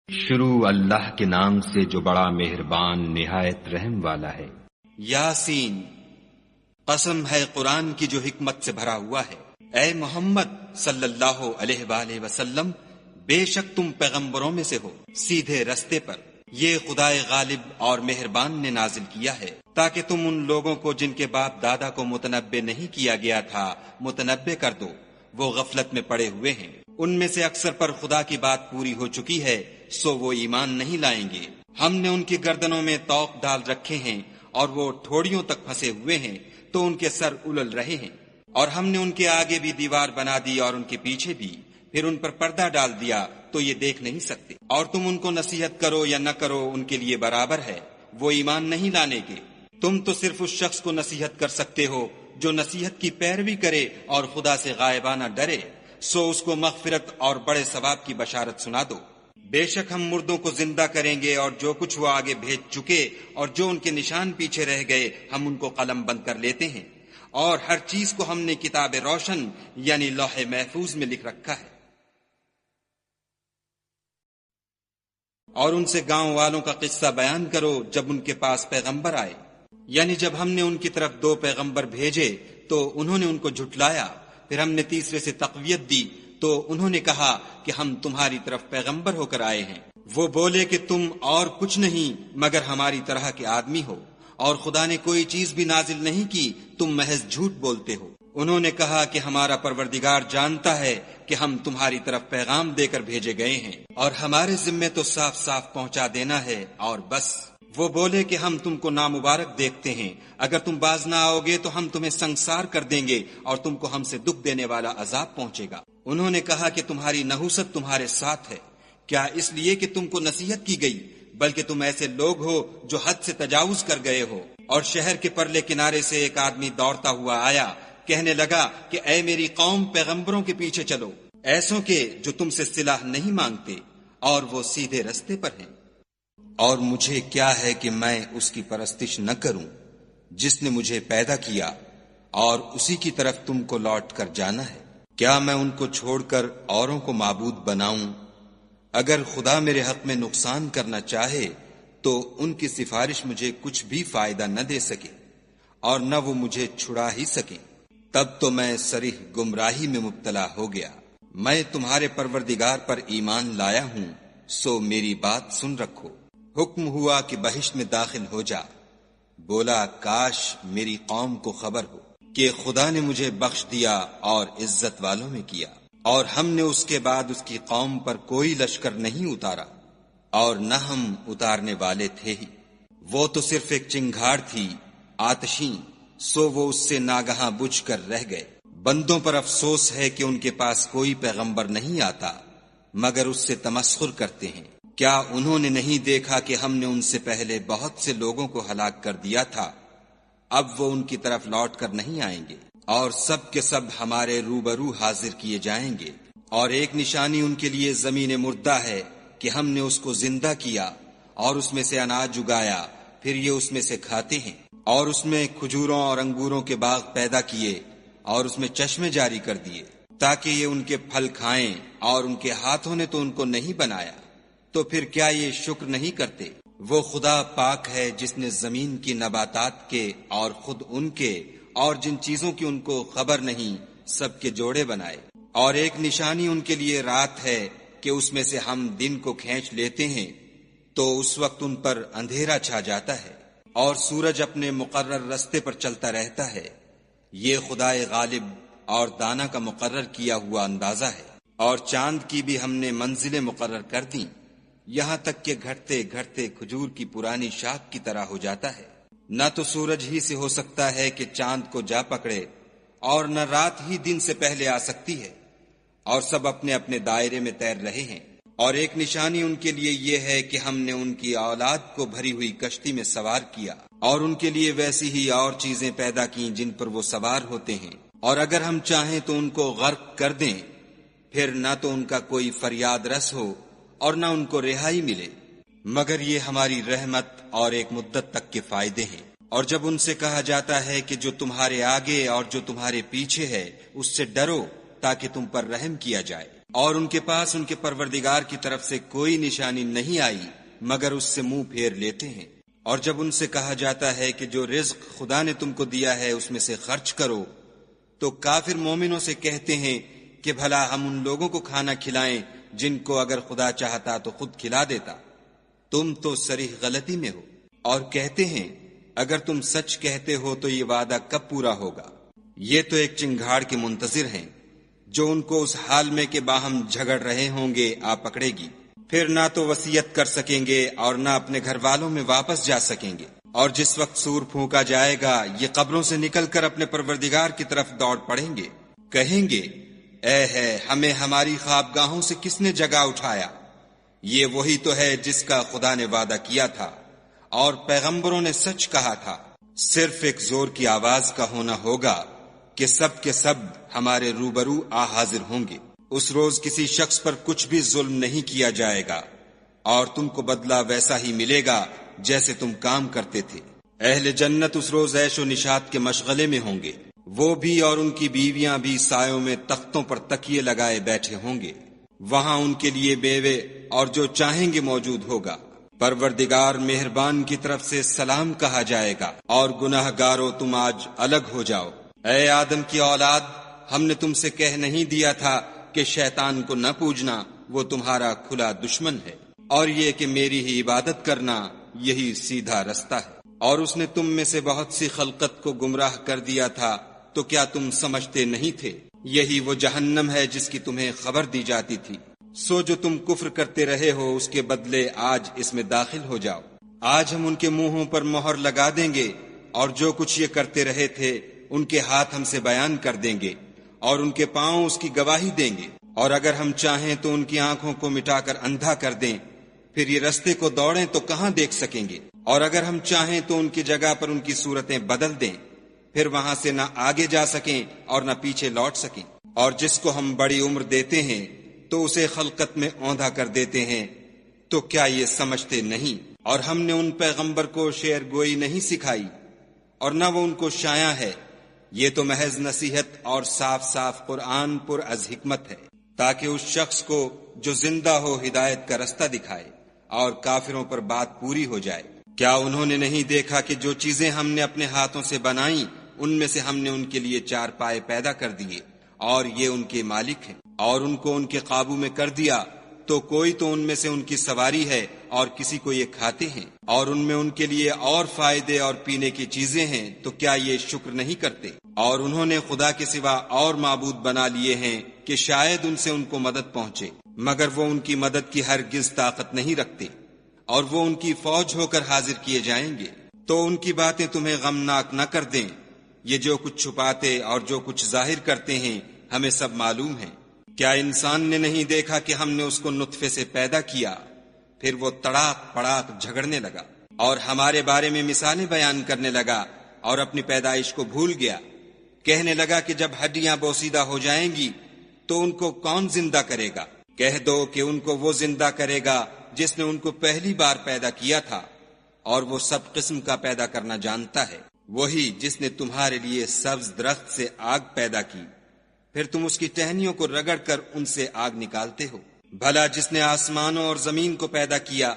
شروع اللہ کے نام سے جو بڑا مہربان نہایت رحم والا ہے۔ یاسین، قسم ہے قرآن کی جو حکمت سے بھرا ہوا ہے۔ اے محمد صلی اللہ علیہ وآلہ وسلم، بے شک تم پیغمبروں میں سے ہو سیدھے رستے پر۔ یہ خدائے غالب اور مہربان نے نازل کیا ہے تاکہ تم ان لوگوں کو جن کے باپ دادا کو متنبع نہیں کیا گیا تھا متنبع کر دو، وہ غفلت میں پڑے ہوئے ہیں۔ ان میں سے اکثر پر خدا کی بات پوری ہو چکی ہے، سو وہ ایمان نہیں لائیں گے۔ ہم نے ان کی گردنوں میں طوق ڈال رکھے ہیں اور وہ ٹھوڑیوں تک پھنسے ہوئے ہیں تو ان کے سر الل رہے ہیں، اور ہم نے ان کے آگے بھی دیوار بنا دی اور ان کے پیچھے بھی، پھر ان پر پردہ ڈال دیا تو یہ دیکھ نہیں سکتے۔ اور تم ان کو نصیحت کرو یا نہ کرو ان کے لیے برابر ہے، وہ ایمان نہیں لانے کے۔ تم تو صرف اس شخص کو نصیحت کر سکتے ہو جو نصیحت کی پیروی کرے اور خدا سے غائبانہ ڈرے، سو اس کو مغفرت اور بڑے ثواب کی بشارت سنا دو۔ بے شک ہم مردوں کو زندہ کریں گے، اور جو کچھ وہ آگے بھیج چکے اور جو ان کے نشان پیچھے رہ گئے ہم ان کو قلم بند کر لیتے ہیں، اور ہر چیز کو ہم نے کتاب روشن یعنی لوح محفوظ میں لکھ رکھا ہے۔ اور ان سے گاؤں والوں کا قصہ بیان کرو جب ان کے پاس پیغمبر آئے، یعنی جب ہم نے ان کی طرف 2 پیغمبر بھیجے تو انہوں نے ان کو جھٹلایا، پھر ہم نے تیسرے سے تقویت دی تو انہوں نے کہا کہ ہم تمہاری طرف پیغمبر ہو کر آئے ہیں۔ وہ بولے کہ تم اور کچھ نہیں مگر ہماری طرح کے آدمی ہو، اور خدا نے کوئی چیز بھی نازل نہیں کی، تم محض جھوٹ بولتے ہو۔ انہوں نے کہا کہ ہمارا پروردگار جانتا ہے کہ ہم تمہاری طرف پیغام دے کر بھیجے گئے ہیں، اور ہمارے ذمے تو صاف صاف پہنچا دینا ہے اور بس۔ وہ بولے کہ ہم تم کو نامبارک دیکھتے ہیں، اگر تم باز نہ آؤ گے تو ہم تمہیں سنگسار کر دیں گے اور تم کو ہم سے دکھ دینے والا عذاب پہنچے گا۔ انہوں نے کہا کہ تمہاری نحوست تمہارے ساتھ ہے، کیا اس لیے کہ تم کو نصیحت کی گئی؟ بلکہ تم ایسے لوگ ہو جو حد سے تجاوز کر گئے ہو۔ اور شہر کے پرلے کنارے سے ایک آدمی دوڑتا ہوا آیا، کہنے لگا کہ اے میری قوم، پیغمبروں کے پیچھے چلو، ایسوں کے جو تم سے صلاح نہیں مانگتے اور وہ سیدھے رستے پر ہیں۔ اور مجھے کیا ہے کہ میں اس کی پرستش نہ کروں جس نے مجھے پیدا کیا، اور اسی کی طرف تم کو لوٹ کر جانا ہے۔ کیا میں ان کو چھوڑ کر اوروں کو معبود بناؤں؟ اگر خدا میرے حق میں نقصان کرنا چاہے تو ان کی سفارش مجھے کچھ بھی فائدہ نہ دے سکے، اور نہ وہ مجھے چھڑا ہی سکیں۔ تب تو میں صریح گمراہی میں مبتلا ہو گیا۔ میں تمہارے پروردگار پر ایمان لایا ہوں، سو میری بات سن رکھو۔ حکم ہوا کہ بہشت میں داخل ہو جا۔ بولا کاش میری قوم کو خبر ہو کہ خدا نے مجھے بخش دیا اور عزت والوں میں کیا، اور ہم نے اس کے بعد اس کی قوم پر کوئی لشکر نہیں اتارا، اور نہ ہم اتارنے والے تھے ہی۔ وہ تو صرف ایک چنگھاڑ تھی آتشیں، سو وہ اس سے ناگہاں بجھ کر رہ گئے۔ بندوں پر افسوس ہے کہ ان کے پاس کوئی پیغمبر نہیں آتا مگر اس سے تمسخر کرتے ہیں۔ کیا انہوں نے نہیں دیکھا کہ ہم نے ان سے پہلے بہت سے لوگوں کو ہلاک کر دیا تھا؟ اب وہ ان کی طرف لوٹ کر نہیں آئیں گے، اور سب کے سب ہمارے روبرو حاضر کیے جائیں گے۔ اور ایک نشانی ان کے لیے زمین مردہ ہے کہ ہم نے اس کو زندہ کیا اور اس میں سے اناج اگایا، پھر یہ اس میں سے کھاتے ہیں۔ اور اس میں کھجوروں اور انگوروں کے باغ پیدا کیے اور اس میں چشمے جاری کر دیے تاکہ یہ ان کے پھل کھائیں، اور ان کے ہاتھوں نے تو ان کو نہیں بنایا، تو پھر کیا یہ شکر نہیں کرتے؟ وہ خدا پاک ہے جس نے زمین کی نباتات کے اور خود ان کے اور جن چیزوں کی ان کو خبر نہیں سب کے جوڑے بنائے۔ اور ایک نشانی ان کے لیے رات ہے کہ اس میں سے ہم دن کو کھینچ لیتے ہیں تو اس وقت ان پر اندھیرا چھا جاتا ہے، اور سورج اپنے مقرر رستے پر چلتا رہتا ہے۔ یہ خدائے غالب اور دانا کا مقرر کیا ہوا اندازہ ہے۔ اور چاند کی بھی ہم نے منزلیں مقرر کر دیں، یہاں تک کہ گھٹتے گھٹتے کھجور کی پرانی شاخ کی طرح ہو جاتا ہے۔ نہ تو سورج ہی سے ہو سکتا ہے کہ چاند کو جا پکڑے، اور نہ رات ہی دن سے پہلے آ سکتی ہے، اور سب اپنے اپنے دائرے میں تیر رہے ہیں۔ اور ایک نشانی ان کے لیے یہ ہے کہ ہم نے ان کی اولاد کو بھری ہوئی کشتی میں سوار کیا، اور ان کے لیے ویسی ہی اور چیزیں پیدا کی جن پر وہ سوار ہوتے ہیں، اور اگر ہم چاہیں تو ان کو غرق کر دیں، پھر نہ تو ان کا کوئی فریاد رس ہو اور نہ ان کو رہائی ملے، مگر یہ ہماری رحمت اور ایک مدت تک کے فائدے ہیں۔ اور جب ان سے کہا جاتا ہے کہ جو تمہارے آگے اور جو تمہارے پیچھے ہے اس سے ڈرو تاکہ تم پر رحم کیا جائے، اور ان کے پاس ان کے پروردگار کی طرف سے کوئی نشانی نہیں آئی مگر اس سے منہ پھیر لیتے ہیں۔ اور جب ان سے کہا جاتا ہے کہ جو رزق خدا نے تم کو دیا ہے اس میں سے خرچ کرو، تو کافر مومنوں سے کہتے ہیں کہ بھلا ہم ان لوگوں کو کھانا کھلائیں جن کو اگر خدا چاہتا تو خود کھلا دیتا، تم تو صریح غلطی میں ہو۔ اور کہتے ہیں اگر تم سچ کہتے ہو تو یہ وعدہ کب پورا ہوگا؟ یہ تو ایک چنگھاڑ کے منتظر ہیں جو ان کو اس حال میں کہ باہم جھگڑ رہے ہوں گے آ پکڑے گی، پھر نہ تو وصیت کر سکیں گے اور نہ اپنے گھر والوں میں واپس جا سکیں گے۔ اور جس وقت سور پھونکا جائے گا یہ قبروں سے نکل کر اپنے پروردگار کی طرف دوڑ پڑیں گے، کہیں گے اے ہے ہمیں ہماری خوابگاہوں سے کس نے جگا اٹھایا؟ یہ وہی تو ہے جس کا خدا نے وعدہ کیا تھا اور پیغمبروں نے سچ کہا تھا۔ صرف ایک زور کی آواز کا ہونا ہوگا کہ سب کے سب ہمارے روبرو آ حاضر ہوں گے۔ اس روز کسی شخص پر کچھ بھی ظلم نہیں کیا جائے گا اور تم کو بدلہ ویسا ہی ملے گا جیسے تم کام کرتے تھے۔ اہل جنت اس روز عیش و نشاط کے مشغلے میں ہوں گے، وہ بھی اور ان کی بیویاں بھی سایوں میں تختوں پر تکیے لگائے بیٹھے ہوں گے، وہاں ان کے لیے بیوے اور جو چاہیں گے موجود ہوگا۔ پروردگار مہربان کی طرف سے سلام کہا جائے گا اور گناہ گارو تم آج الگ ہو جاؤ۔ اے آدم کی اولاد، ہم نے تم سے کہہ نہیں دیا تھا کہ شیطان کو نہ پوجنا، وہ تمہارا کھلا دشمن ہے، اور یہ کہ میری ہی عبادت کرنا یہی سیدھا رستہ ہے۔ اور اس نے تم میں سے بہت سی خلقت کو گمراہ کر دیا تھا، تو کیا تم سمجھتے نہیں تھے؟ یہی وہ جہنم ہے جس کی تمہیں خبر دی جاتی تھی۔ سو جو تم کفر کرتے رہے ہو اس کے بدلے آج اس میں داخل ہو جاؤ۔ آج ہم ان کے منہوں پر مہر لگا دیں گے اور جو کچھ یہ کرتے رہے تھے ان کے ہاتھ ہم سے بیان کر دیں گے اور ان کے پاؤں اس کی گواہی دیں گے۔ اور اگر ہم چاہیں تو ان کی آنکھوں کو مٹا کر اندھا کر دیں، پھر یہ رستے کو دوڑیں تو کہاں دیکھ سکیں گے؟ اور اگر ہم چاہیں تو ان کی جگہ پر ان کی صورتیں بدل دیں، پھر وہاں سے نہ آگے جا سکیں اور نہ پیچھے لوٹ سکیں۔ اور جس کو ہم بڑی عمر دیتے ہیں تو اسے خلقت میں اوندھا کر دیتے ہیں، تو کیا یہ سمجھتے نہیں؟ اور ہم نے ان پیغمبر کو شعر گوئی نہیں سکھائی اور نہ وہ ان کو شایع ہے، یہ تو محض نصیحت اور صاف صاف قرآن پر از حکمت ہے، تاکہ اس شخص کو جو زندہ ہو ہدایت کا رستہ دکھائے اور کافروں پر بات پوری ہو جائے۔ کیا انہوں نے نہیں دیکھا کہ جو چیزیں ہم نے اپنے ہاتھوں سے بنائیں ان میں سے ہم نے ان کے لیے چار پائے پیدا کر دیے اور یہ ان کے مالک ہیں، اور ان کو ان کے قابو میں کر دیا تو کوئی تو ان میں سے ان کی سواری ہے اور کسی کو یہ کھاتے ہیں، اور ان میں ان کے لیے اور فائدے اور پینے کی چیزیں ہیں، تو کیا یہ شکر نہیں کرتے؟ اور انہوں نے خدا کے سوا اور معبود بنا لیے ہیں کہ شاید ان سے ان کو مدد پہنچے، مگر وہ ان کی مدد کی ہرگز طاقت نہیں رکھتے، اور وہ ان کی فوج ہو کر حاضر کیے جائیں گے۔ تو ان کی باتیں تمہیں غمناک نہ کر دیں، یہ جو کچھ چھپاتے اور جو کچھ ظاہر کرتے ہیں ہمیں سب معلوم ہے۔ کیا انسان نے نہیں دیکھا کہ ہم نے اس کو نطفے سے پیدا کیا، پھر وہ تڑاک پڑاک جھگڑنے لگا اور ہمارے بارے میں مثالیں بیان کرنے لگا اور اپنی پیدائش کو بھول گیا، کہنے لگا کہ جب ہڈیاں بوسیدہ ہو جائیں گی تو ان کو کون زندہ کرے گا؟ کہہ دو کہ ان کو وہ زندہ کرے گا جس نے ان کو پہلی بار پیدا کیا تھا، اور وہ سب قسم کا پیدا کرنا جانتا ہے، وہی جس نے تمہارے لیے سبز درخت سے آگ پیدا کی، پھر تم اس کی ٹہنیوں کو رگڑ کر ان سے آگ نکالتے ہو۔ بھلا جس نے آسمانوں اور زمین کو پیدا کیا،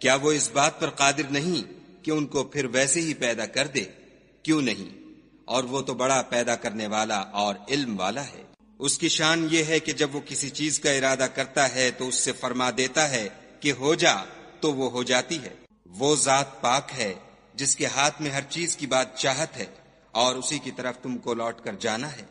کیا وہ اس بات پر قادر نہیں کہ ان کو پھر ویسے ہی پیدا کر دے؟ کیوں نہیں؟ اور وہ تو بڑا پیدا کرنے والا اور علم والا ہے۔ اس کی شان یہ ہے کہ جب وہ کسی چیز کا ارادہ کرتا ہے تو اس سے فرما دیتا ہے کہ ہو جا، تو وہ ہو جاتی ہے۔ وہ ذات پاک ہے جس کے ہاتھ میں ہر چیز کی بات چاہت ہے، اور اسی کی طرف تم کو لوٹ کر جانا ہے۔